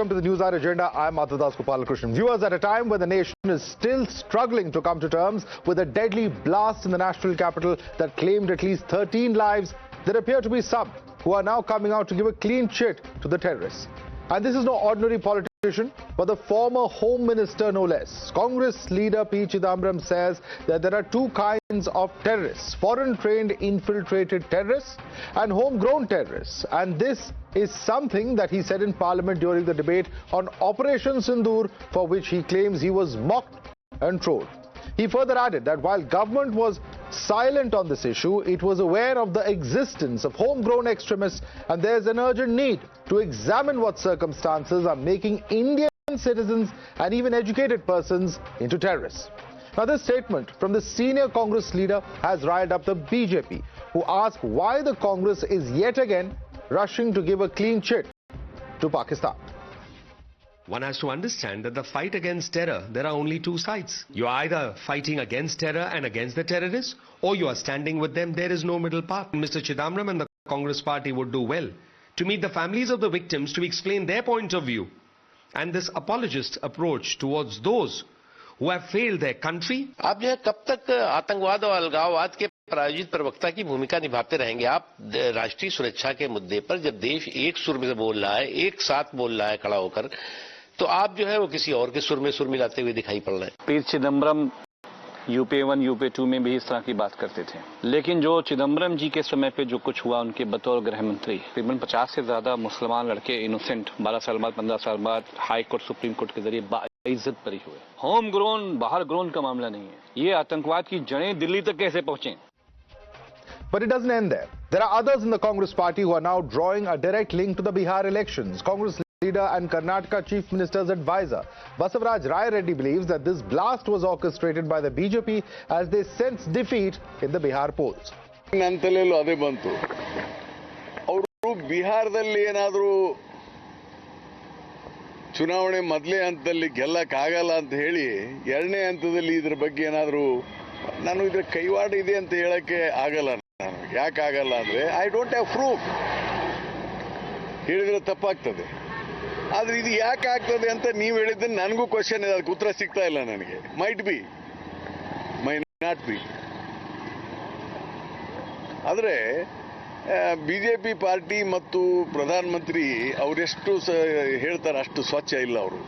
welcome to the Newshour agenda. I'm Madhudas Gopalakrishnan. Viewers, at a time when the nation is still struggling to come to terms with a deadly blast in the national capital that claimed at least 13 lives, there appear to be some who are now coming out to give a clean chit to the terrorists. And this is no ordinary politician, but the former Home Minister no less. Congress leader P Chidambaram says that there are two kinds of terrorists: foreign-trained infiltrated terrorists and homegrown terrorists. And this is something that he said in Parliament during the debate on Operation Sindoor, for which he claims he was mocked and trolled. He further added that while government was silent on this issue, it was aware of the existence of homegrown extremists, and there's an urgent need to examine what circumstances are making Indian citizens and even educated persons into terrorists. Now, this statement from the senior Congress leader has riled up the BJP, who ask why the Congress is yet again rushing to give a clean chit to Pakistan. One has to understand that the fight against terror, there are only two sides. You are either fighting against terror and against the terrorists, or you are standing with them. There is no middle path. Mr. Chidambaram and the Congress party would do well to meet the families of the victims to explain their point of view. And this apologist approach towards those who have failed their country. आप जो है कब तक आतंकवाद और अलगाववाद के प्रायोजित प्रवक्ता की भूमिका निभाते रहेंगे? आप राष्ट्रीय सुरक्षा के मुद्दे पर जब देश एक सुर में बोल रहा है, एक साथ बोल रहा है खड़ा होकर, तो आप जो है वो किसी और के सुर में सुर मिलाते हुए दिखाई पड़ रहे हैं। पी चिदम्बरम यूपी 1 यूपी 2 में भी इस तरह की बात करते थे, लेकिन जो चिदम्बरम जी के समय पे जो कुछ हुआ उनके बतौर गृह मंत्री, तकरीबन 50 से ज्यादा मुसलमान लड़के इनोसेंट 12 साल बाद 15 साल बाद हाई कोर्ट सुप्रीम कोर्ट के जरिए बाइज्जत बरी हुए। होम ग्रोन बाहर ग्रोन का मामला नहीं है, ये आतंकवाद की जड़ें दिल्ली तक कैसे पहुंचे? But it doesn't end there. There are others in the Congress party who are now drawing a direct link to the Bihar elections. Congress leader and Karnataka Chief Minister's advisor Basavaraj Rai Reddy believes that this blast was orchestrated by the BJP as they sense defeat in the Bihar polls. ನಂತಲೆಲ್ಲೂ ಅದೇ ಬಂತು. ಅವರು ಬಿಹಾರದಲ್ಲಿ ಏನಾದರೂ ಚುನಾವಣೆ ಮೊದಲೇ ಹಂತದಲ್ಲಿ ಗೆಲ್ಲಕ್ಕಾಗಲ್ಲ ಅಂತ ಹೇಳಿ ಎರಡನೇ ಹಂತದಲ್ಲಿ ಇದ್ರ ಬಗ್ಗೆ ಏನಾದರೂ ನಾನು ಇದ್ರ ಕೈವಾಡ ಇದೆ ಅಂತ ಹೇಳಕ್ಕೆ ಆಗಲ್ಲ. ನಾನು ಯಾಕೆ ಆಗಲ್ಲ ಅಂದ್ರೆ ಐ ಡೋಂಟ್ ಹ್ಯಾವ್ ಪ್ರೂಫ್. ಹೇಳಿದ್ರೆ ತಪ್ಪಾಗ್ತದೆ. ಆದ್ರೆ ಇದು ಯಾಕೆ ಆಗ್ತದೆ ಅಂತ ನೀವು ಹೇಳಿದ್ದನ್ನು ನನಗೂ ಕ್ವಶನ್ ಇದೆ, ಅದಕ್ಕೆ ಉತ್ತರ ಸಿಗ್ತಾ ಇಲ್ಲ ನನಗೆ. Might be, my not be. ಆದರೆ ಬಿಜೆಪಿ ಪಾರ್ಟಿ ಮತ್ತು ಪ್ರಧಾನಮಂತ್ರಿ ಅವರೆಷ್ಟು ಹೇಳ್ತಾರೆ ಅಷ್ಟು ಸ್ವಚ್ಛ ಇಲ್ಲ. ಅವರು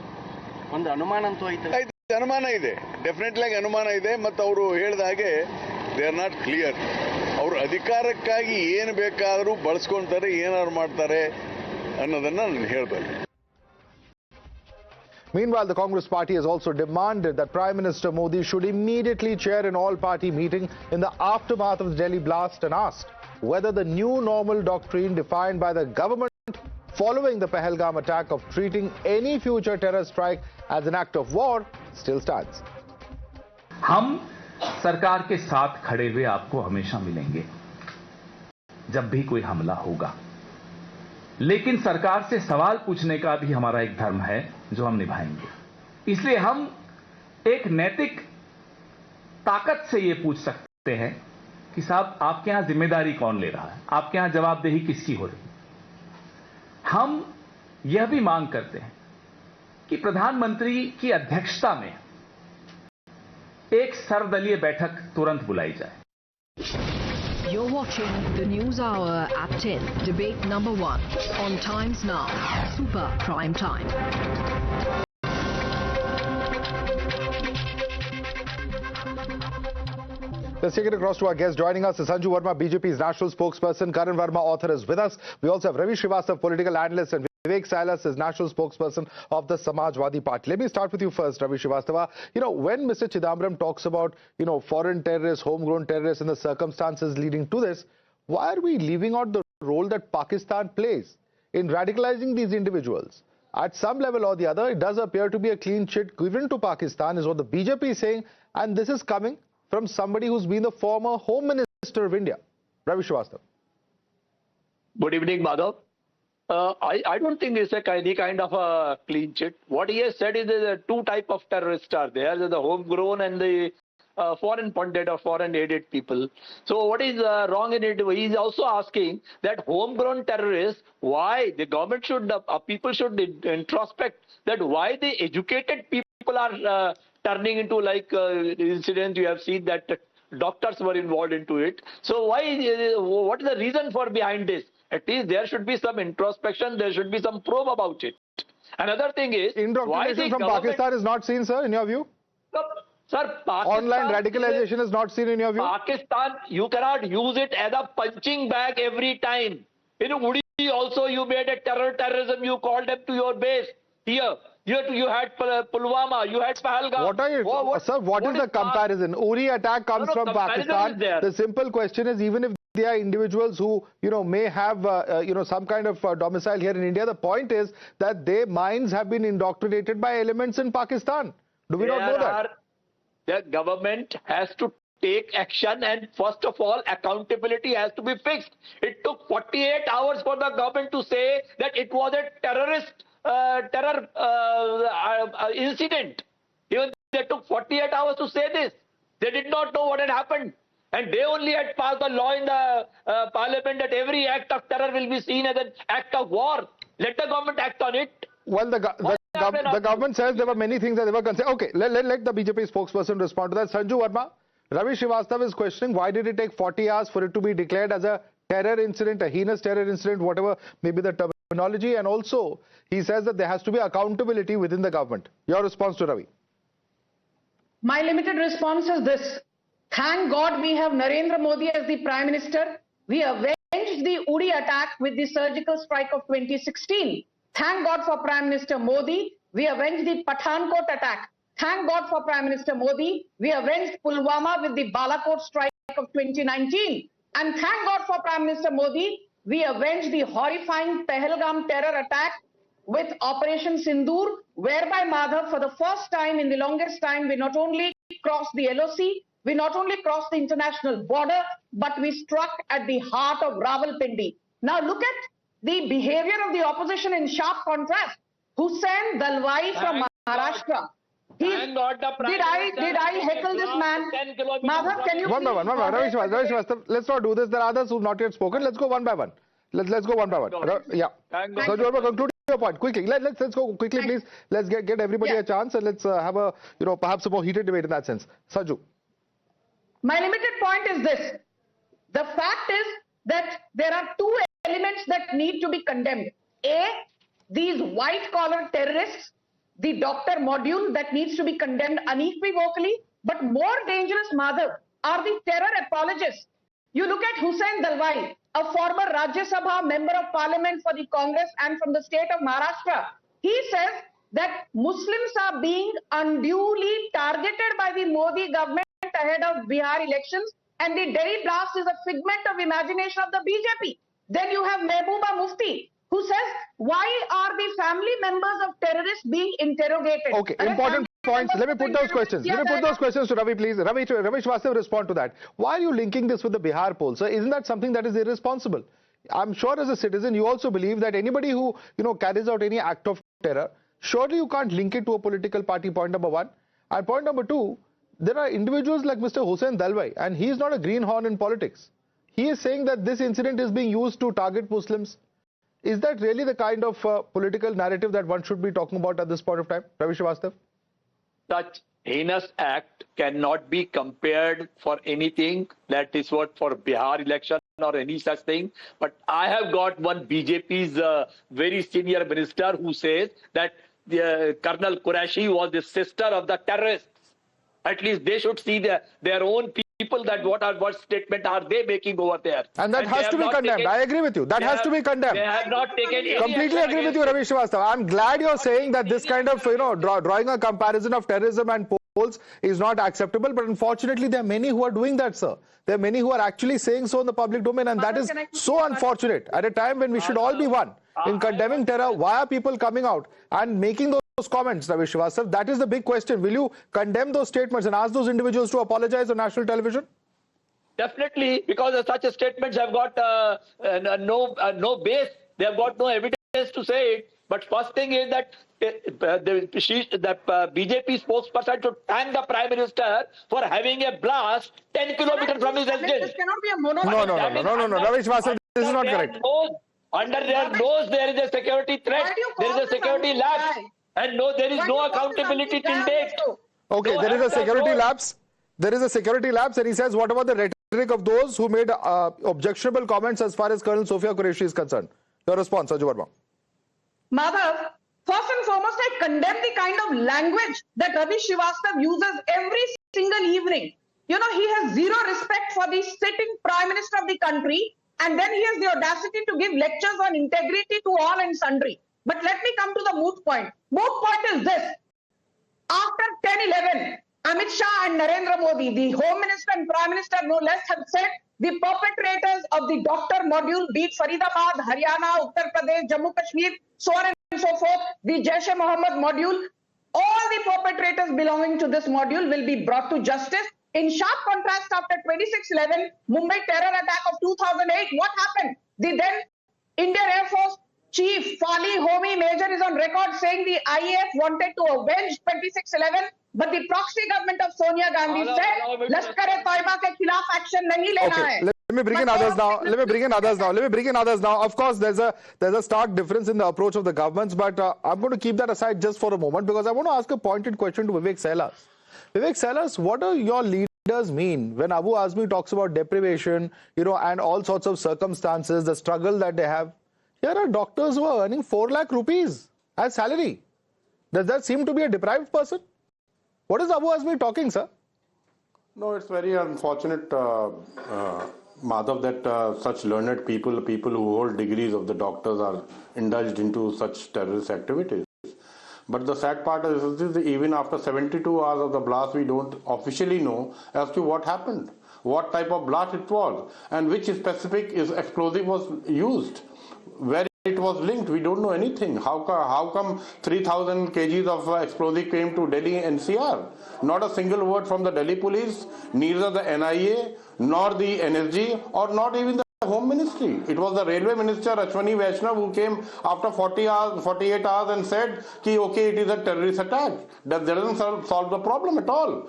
ಒಂದು ಅನುಮಾನ ಅಂತೂ ಐತೆ, ಅನುಮಾನ ಇದೆ, ಡೆಫಿನೆಟ್ಲಿ ಆಗಿ ಅನುಮಾನ ಇದೆ. ಮತ್ತು ಅವರು ಹೇಳಿದ ಹಾಗೆ ದೇ ಆರ್ ನಾಟ್ ಕ್ಲಿಯರ್. ಅವರು ಅಧಿಕಾರಕ್ಕಾಗಿ ಏನು ಬೇಕಾದರೂ ಬಳಸ್ಕೊಳ್ತಾರೆ, ಏನಾದ್ರು ಮಾಡ್ತಾರೆ ಅನ್ನೋದನ್ನ ನಾನು ಹೇಳಬಲ್ಲೆ. Meanwhile, the Congress party has also demanded that Prime Minister Modi should immediately chair an all-party meeting in the aftermath of the Delhi blast and asked whether the new normal doctrine defined by the government following the Pahalgam attack of treating any future terror strike as an act of war still stands. हम सरकार के साथ खड़े हुए आपको हमेशा मिलेंगे जब भी कोई हमला होगा, लेकिन सरकार से सवाल पूछने का भी हमारा एक धर्म है जो हम निभाएंगे. इसलिए हम एक नैतिक ताकत से ये पूछ सकते हैं कि साहब आपके यहां जिम्मेदारी कौन ले रहा है, आपके यहां जवाबदेही किसकी हो रही है. हम यह भी मांग करते हैं कि प्रधानमंत्री की अध्यक्षता में एक सर्वदलीय बैठक तुरंत बुलाई जाए. You're watching the News Hour at 10, debate number 1 on Times Now, Super Prime Time. Let's take it across to our guest. Joining us is Sanju Verma, BJP's national spokesperson. Karan Verma, author, is with us. We also have Ravi Srivastava, political analyst, and Vivek Silas is national spokesperson of the Samajwadi Party. Let me start with you first, Ravi Srivastava. You know, when Mr. Chidambaram talks about, foreign terrorists, homegrown terrorists, and the circumstances leading to this, why are we leaving out the role that Pakistan plays in radicalizing these individuals? At some level or the other, it does appear to be a clean chit given to Pakistan, is what the BJP is saying, and this is coming from somebody who's been the former Home Minister of India. Ravi Srivastava. Good evening, Madhav. I don't think it's any kind of a clean chit. What he has said is that two types of terrorists are there. There's the homegrown and the foreign funded or foreign aided people. So what is wrong in it? He is also asking that homegrown terrorists, why the government should, people should introspect that why the educated people are turning into like incidents you have seen that doctors were involved into it. So why, what is the reason for behind this? At least there should be some introspection, there should be some probe about it. Another thing is, indoctrination from Pakistan is not seen, sir, in your view? Sir, Pakistan, online radicalization is not seen in your view? Pakistan, you cannot use it as a punching bag every time. In Uri also you made a terrorism, you called them to your base. Here, you had Pulwama, you had Pahalgam. What are you, sir, what is the comparison? Uri attack comes from Pakistan. The simple question is, even if they are individuals who, may have, some kind of domicile here in India, the point is that their minds have been indoctrinated by elements in Pakistan. Do we not know that? The government has to take action, and first of all, accountability has to be fixed. It took 48 hours for the government to say that it was a terror incident. Even they took 48 hours to say this. They did not know what had happened. And they only had passed a law in the parliament that every act of terror will be seen as an act of war. Let the government act on it. Well, the government says there were many things that they were concerned. Okay, let the BJP spokesperson respond to that. Sanju Verma, Ravi Srivastava is questioning why did it take 40 hours for it to be declared as a terror incident, a heinous terror incident, whatever may be the terminology. And also, he says that there has to be accountability within the government. Your response to Ravi? My limited response is this. Thank God we have Narendra Modi as the Prime Minister. We avenged the Uri attack with the surgical strike of 2016. Thank God for Prime Minister Modi. We avenged the Pathankot attack. Thank God for Prime Minister Modi. We avenged Pulwama with the Balakot strike of 2019. And thank God for Prime Minister Modi. We avenged the horrifying Pahalgam terror attack with Operation Sindoor, whereby Madhav, for the first time in the longest time, we not only crossed the LOC, we not only crossed the international border, but we struck at the heart of Rawalpindi. Now look at the behavior of the opposition in sharp contrast. Hussain Dalwai from Maharashtra. Did I heckle this man? Madhav, can you one by one. Ravi Srivastava, let's not do this. There are others who have not yet spoken. Let's go one by one. Let's go one by one. Yeah. So, conclude your point quickly. Let's go quickly, please. Let's get everybody a chance, and let's have a perhaps a more heated debate in that sense. Sanju. My limited point is this. The fact is that there are two elements that need to be condemned. A, these white-collar terrorists, the doctor module that needs to be condemned unequivocally, but more dangerous, Madhav, are the terror apologists. You look at Hussain Dalwai, a former Rajya Sabha member of parliament for the Congress and from the state of Maharashtra. He says that Muslims are being unduly targeted by the Modi government ahead of Bihar elections, and the Delhi blast is a figment of imagination of the BJP. Then you have Mehbooba Mufti, who says, why are the family members of terrorists being interrogated? Okay, important points. Let me put those questions. Let me put those questions to Ravi, please. Ravi Srivastava, respond to that. Why are you linking this with the Bihar poll, sir? Isn't that something that is irresponsible? I'm sure as a citizen, you also believe that anybody who, carries out any act of terror, surely you can't link it to a political party, point number one. And point number two, there are individuals like Mr. Hussain Dalwai, and he is not a greenhorn in politics. He is saying that this incident is being used to target Muslims. Is that really the kind of political narrative that one should be talking about at this point of time? Ravi Srivastava? Such heinous act cannot be compared for anything. That is what for Bihar election or any such thing. But I have got one BJP's very senior minister who says that Colonel Qureshi was the sister of the terrorists. At least they should see their own people, that what statement are they making over there. And that has to be condemned. I agree with you. That has to be condemned. They have not taken any completely agree with you, Ravi Srivastava. I'm glad you're saying that this kind of, drawing a comparison of terrorism and polls is not acceptable. But unfortunately, there are many who are doing that, sir. There are many who are actually saying so in the public domain. And that is so unfortunate. At a time when we should all be one in condemning terror, why are people coming out and making those comments, Ravi Srivastava? That is the big question. Will you condemn those statements and ask those individuals to apologize on national television? Definitely, because such statements have got no base. They have got no evidence to say it. But first thing is that the BJP spokesperson should thank the Prime Minister for having a blast 10 kilometers from his residence. This cannot be a mono. No, Ravish Vasan, this is not correct. Under their nose, there is a security threat. There is a security lapse. And no, there is no accountability till date. Okay, there is a security lapse. There is a security lapse, and he says, what about the rhetoric of those who made objectionable comments as far as Colonel Sophia Qureshi is concerned? Your response, Sanju Verma. Madhav, first and foremost, I condemn the kind of language that Ravi Srivastava uses every single evening. You know, he has zero respect for the sitting Prime Minister of the country, and then he has the audacity to give lectures on integrity to all and sundry. But let me come to the moot point. Moot point is this. After 10-11, Amit Shah and Narendra Modi, the Home Minister and Prime Minister no less, have said the perpetrators of the doctor module, be it Faridabad, Haryana, Uttar Pradesh, Jammu Kashmir, so on and so forth, the Jaish-e-Mohammed module, all the perpetrators belonging to this module will be brought to justice. In sharp contrast, after 26/11, Mumbai terror attack of 2008, what happened? The then Indian Air Force Chief Falah Homi Major is on record saying the IAF wanted to avenge 26/11, but the proxy government of Sonia Gandhi said, Lashkar-e-Taiba ke khilaf action nahi lena hai. Let me bring in others now. Of course, there's a stark difference in the approach of the governments, but I'm going to keep that aside just for a moment because I want to ask a pointed question to Vivek Sailas. Vivek Sailas, what do your leaders mean when Abu Azmi talks about deprivation, and all sorts of circumstances, the struggle that they have? Here are doctors who are earning 4 lakh rupees as salary. Does that seem to be a deprived person? What is Abu Azmi talking, sir? No, it's very unfortunate, Madhav, that such learned people who hold degrees of the doctors are indulged into such terrorist activities. But the sad part is that even after 72 hours of the blast, we don't officially know as to what happened, what type of blast it was, and which specific explosive was used, where it was linked. We don't know anything. How come 3,000 kgs of explosive came to Delhi NCR? Not a single word from the Delhi police, neither the NIA, nor the NSG, or not even the Home Ministry. It was the Railway Minister Ashwani Vaishnav who came after 48 hours and said, okay, it is a terrorist attack. That doesn't solve the problem at all.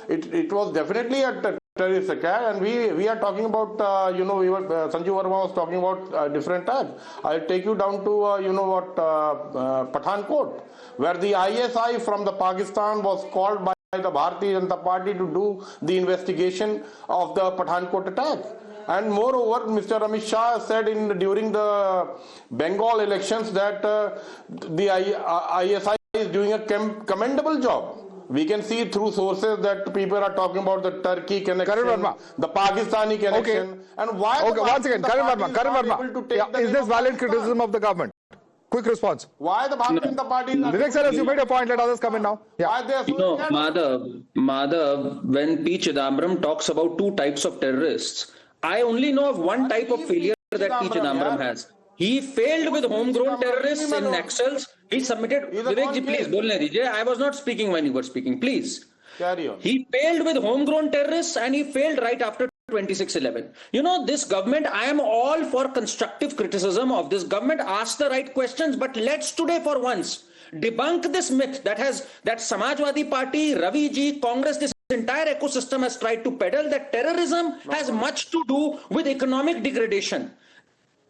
It was definitely a terrorist attack, and we are talking about, Sanju Verma was talking about different attacks. I'll take you down to, Pathankot, where the ISI from the Pakistan was called by the Bharatiya Janata Party to do the investigation of the Pathankot attack. And moreover, Mr. Amit Shah said during the Bengal elections that the ISI is doing a commendable job. We can see through sources that people are talking about the Turkey connection, the Pakistani connection, and why? Okay, once again, Karan Verma. Is this valid criticism of the government? Quick response. Why the Bharatiya Janata Party? Vivek Sailas, you made a point. Let others come in now. Yeah. Why they are so Madhav, when P Chidambaram talks about 2 types of terrorists, I only know of one type of failure that P Chidambaram has. He failed with homegrown terrorists in Naxals. He submitted. Vivek ji, please, bolne dijiye. I was not speaking when you were speaking. Please. Carry on. He failed with homegrown terrorists, and he failed right after 26/11. This government, I am all for constructive criticism of this government. Ask the right questions, but let's today for once debunk this myth that Samajwadi Party, Ravi ji, Congress, this entire ecosystem has tried to peddle that terrorism has much to do with economic degradation.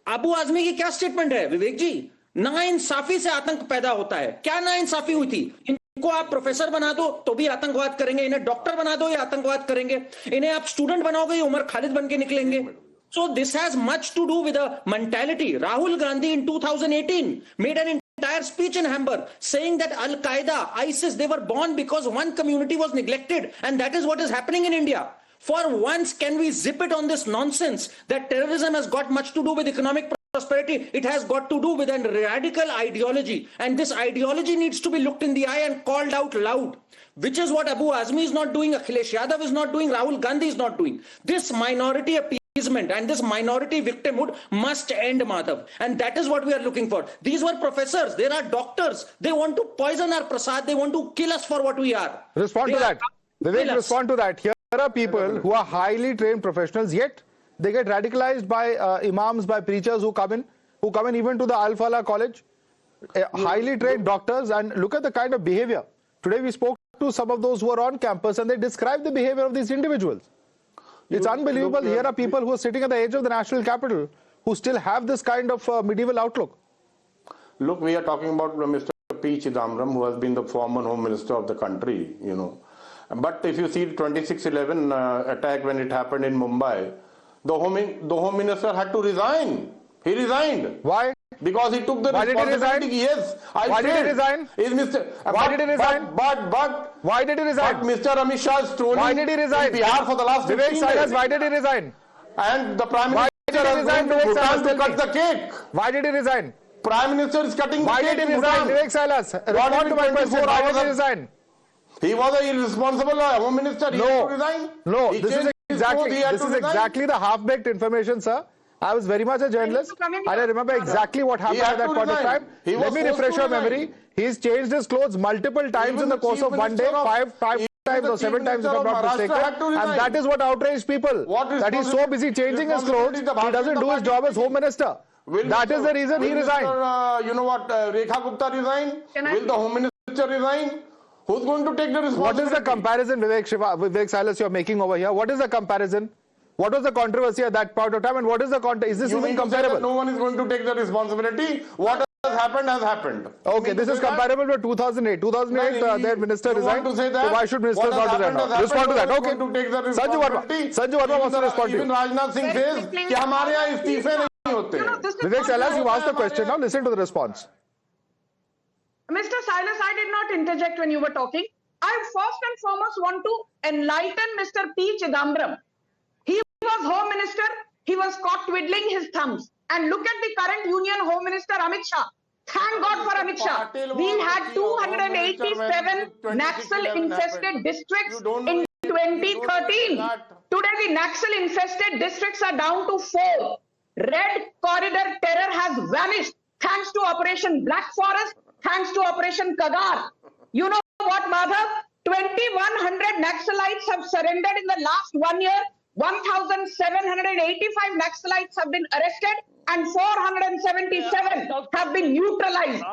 Abu Azmi की क्या statement है विवेक जी? नाइंसाफी से आतंक पैदा होता है. क्या नाइंसाफी हुई थी? इनको आप प्रोफेसर बना दो तो भी आतंकवाद करेंगे, इन्हें डॉक्टर बना दो ये आतंकवाद करेंगे, इन्हें आप स्टूडेंट बनाओगे ये उमर खालिद बन के निकलेंगे. So this has much to do with a mentality. Rahul Gandhi in 2018 made an entire speech in Hamburg saying that Al-Qaeda, ISIS, they were born because one community was neglected, and that is what is happening in India. For once, can we zip it on this nonsense that terrorism has got much to do with economic prosperity? It has got to do with a radical ideology, and this ideology needs to be looked in the eye and called out loud, which is what Abu Azmi is not doing, Akhilesh Yadav is not doing, Rahul Gandhi is not doing. This minority appeasement and this minority victimhood must end, Madhav, and that is what we are looking for. These were professors, they are doctors, they want to poison our prasad, they want to kill us for what we are. Respond to that. Vivek, respond to that. Here are people who are highly trained professionals, yet they get radicalized by imams, by preachers who come in even to the Falah college. highly trained doctors, and look at the kind of behavior. Today we spoke to some of those who are on campus and they describe the behavior of these individuals. It's unbelievable. Here are people who are sitting at the edge of the national capital who still have this kind of medieval outlook. Look, we are talking about Mr. P Chidambaram, who has been the former Home Minister of the country, you know. But if you see the 26/11 attack when it happened in Mumbai, the Home Minister had to resign. He resigned. Why? Because he took the responsibility. Yes, why did he resign? Is Mr. Why did he resign? But why did he resign? But Mr. Amit Shah is trolling. Why did he resign? In Bihar for the last 15 days. Why did he resign? And the Prime Minister has gone to Bhutan to cut the cake. Why did he resign? Prime Minister is cutting the cake. Why did he resign? Vivek Silas, respond to my question. Why did he resign? He was an irresponsible Home Minister. He had to resign. No, this is exactly the half-baked information, sir. I was very much a journalist and I remember exactly what happened at that point of time. Let me refresh your memory. He's changed his clothes multiple times in the course of one day, five times or 7 times if I'm not mistaken. And that is what outraged people. That he's so busy changing his clothes, he doesn't do his job as Home Minister. That is the reason he resigned. You know what, Rekha Gupta resign? Will the Home Minister resign? Who's going to take the responsibility? What is the comparison, Vivek Silas, you're making over here? What is the comparison? What was the controversy at that point of time and what is the context? Is this even comparable? No one is going to take the responsibility. What has happened has happened. Okay, this is comparable to 2008. 2008, their minister resigned. So why should ministers not resign now? Respond to that. Okay. Sanju Verma wants to respond to you. Even Rajnath Singh says कि हमारे यहाँ इस्तीफे नहीं होते. Vivek Silas, you asked the question. Now listen to the response. Mr. Silas, I did not interject when you were talking. I first and foremost want to enlighten Mr. P Chidambaram. He was Home Minister. He was caught twiddling his thumbs. And look at the current Union Home Minister Amit Shah. Thank God for Amit Shah. We had 287 Naxal-infested districts in 2013. Today the Naxal-infested districts are down to 4. Red corridor terror has vanished thanks to Operation Black Forest, thanks to Operation Kagar. You know what, Madhav? 2,100 Naxalites have surrendered in the last 1 year. 1,785 Naxalites have been arrested and 477 have been neutralized.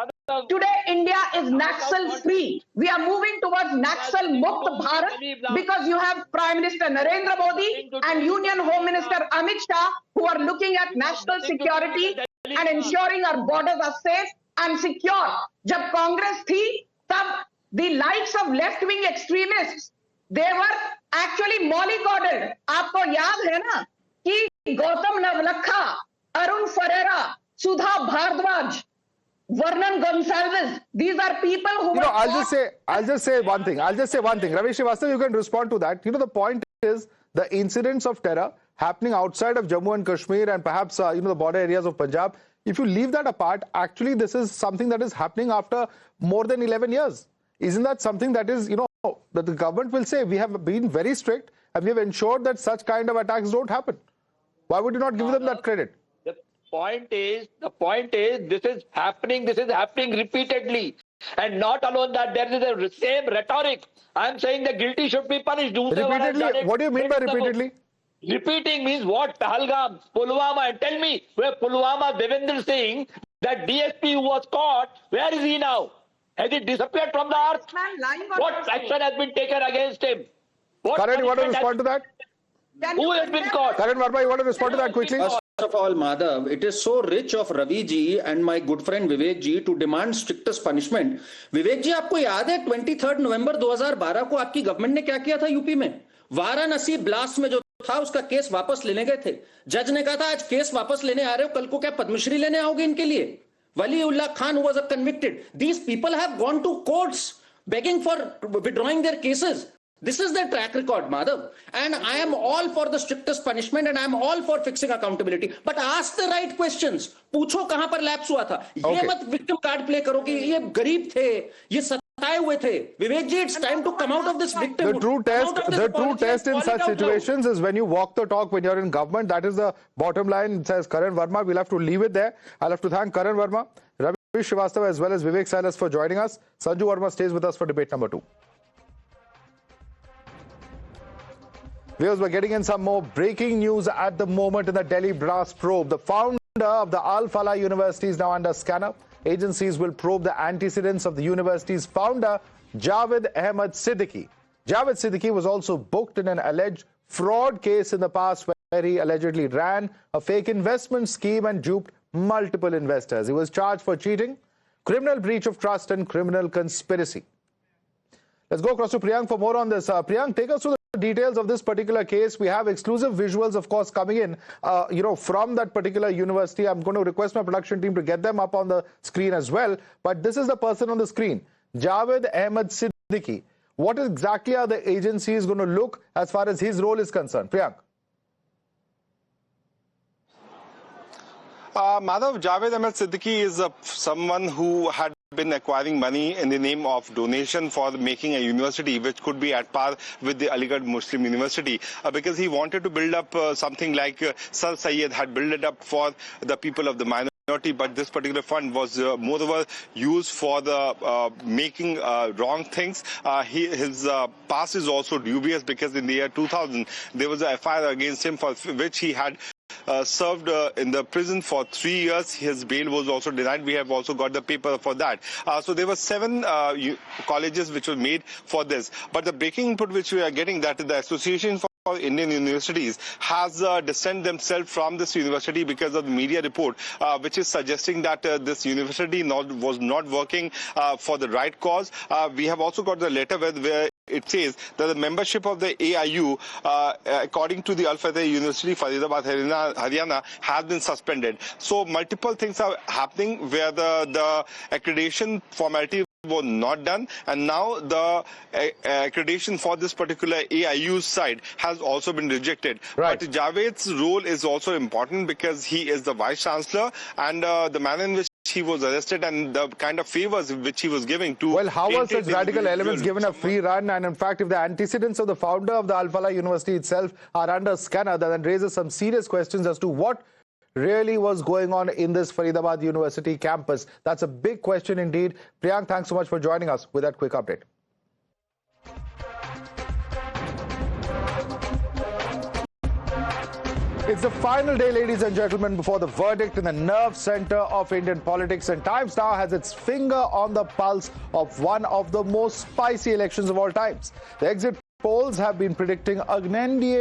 Today, India is Naxal free. We are moving towards Naxal Mukt Bharat because you have Prime Minister Narendra Modi and Union Home Minister Amit Shah who are looking at national security and ensuring our borders are safe and secure. Jab Congress thi, tab the likes of left-wing extremists, they were actually mollycoddled. आपको याद है ना कि Gautam Navlakha, Arun Ferreira, Sudha Bhardwaj, Vernon Gonsalves, these are people who were I'll just say one thing. Ravi Srivastava, you can respond to that. You know, the point is the incidents of terror happening outside of Jammu and Kashmir and perhaps the border areas of Punjab. If you leave that apart, actually this is something that is happening after more than 11 years. Isn't that something that is, that the government will say we have been very strict and we have ensured that such kind of attacks don't happen? Why would you not give them that credit? The point is, this is happening repeatedly. And not alone that, there is the same rhetoric. I'm saying the guilty should be punished. Repeatedly? What do you mean by repeatedly? Repeating means what? Pahalgam, Pulwama, and tell me where Pulwama, Devendra Singh, that DSP who was caught, where is he now? Has he disappeared from the earth? What action has been taken against him? Karan, you want to respond to that? Who has been caught? Karan Verma, you want to respond to that quickly? First of all, Madhav, it is so rich of Ravi ji and my good friend Vivek ji to demand strictest punishment. Vivek ji, आपको याद है 23 नवंबर 2012 को आपकी government ने क्या किया था UP में? वाराणसी ब्लास्ट में जो था उसका केस वापस लेने गए थे. जज ने कहा था आज केस वापस लेने आ रहे हो, कल को क्या पद्मश्री लेने आओगे इनके लिए? Waliullah Khan, who was convicted. These people have gone to courts begging for withdrawing their cases. This is their track record, Madhav. And I am all for the strictest punishment and I am all for fixing accountability. But ask the right questions. पूछो कहां पर lapse हुआ था. ये मत victim card play करो कि ये गरीब थे, ये सताए हुए थे. Vivek ji, it's time to come out of this victim. The true test in such situations is when you walk the talk when you're in government. That is the bottom line, says Karan Verma. We'll have to leave it there. I'll have to thank Karan Verma, Ravi Srivastava as well as Vivek Silas for joining us. Sanju Verma stays with us for debate number 2. Viewers, we're getting in some more breaking news at the moment in the Delhi blast probe. The founder of the Falah University is now under scanner. agencies will probe the antecedents of the university's founder, Javed Ahmed Siddiqui. Javed Siddiqui was also booked in an alleged fraud case in the past where he allegedly ran a fake investment scheme and duped multiple investors. He was charged for cheating, criminal breach of trust and criminal conspiracy. Let's go across to Priyank for more on this. Priyank, take us through the details of this particular case. We have exclusive visuals, of course, coming in, from that particular university. I'm going to request my production team to get them up on the screen as well. But this is the person on the screen, Javed Ahmed Siddiqui. What exactly are the agencies going to look as far as his role is concerned? Priyank. Madhav, Javed Ahmed Siddiqui is someone who had been acquiring money in the name of donation for making a university which could be at par with the Aligarh Muslim University because he wanted to build up something like Sir Syed had built it up for the people of the minority, but this particular fund was moreover used for the making wrong things. His past is also dubious because in the year 2000 there was a FIR against him for which he had served in the prison for 3 years. His bail was also denied. We have also got the paper for that. So there were 7 colleges which were made for this. But the breaking input which we are getting, that the Association for Indian Universities has distanced themselves from this university because of the media report which is suggesting that this university was not working for the right cause. We have also got the letter where it says that the membership of the AIU, according to the Al Fateh University, Faridabad, Haryana, has been suspended. So multiple things are happening where the accreditation formality was not done, and now the accreditation for this particular AIU side has also been rejected. Right. But Javed's role is also important because he is the Vice Chancellor, and the manner in which he was arrested and the kind of favors which he was giving to... Well, how are such radical elements given a free run? And in fact, if the antecedents of the founder of the Al Falah University itself are under scanner, then raises some serious questions as to what really was going on in this Faridabad University campus. That's a big question indeed. Priyank, thanks so much for joining us with that quick update. It's the final day, ladies and gentlemen, before the verdict in the nerve center of Indian politics, and Times now has its finger on the pulse of one of the most spicy elections of all times. The exit polls have been predicting an NDA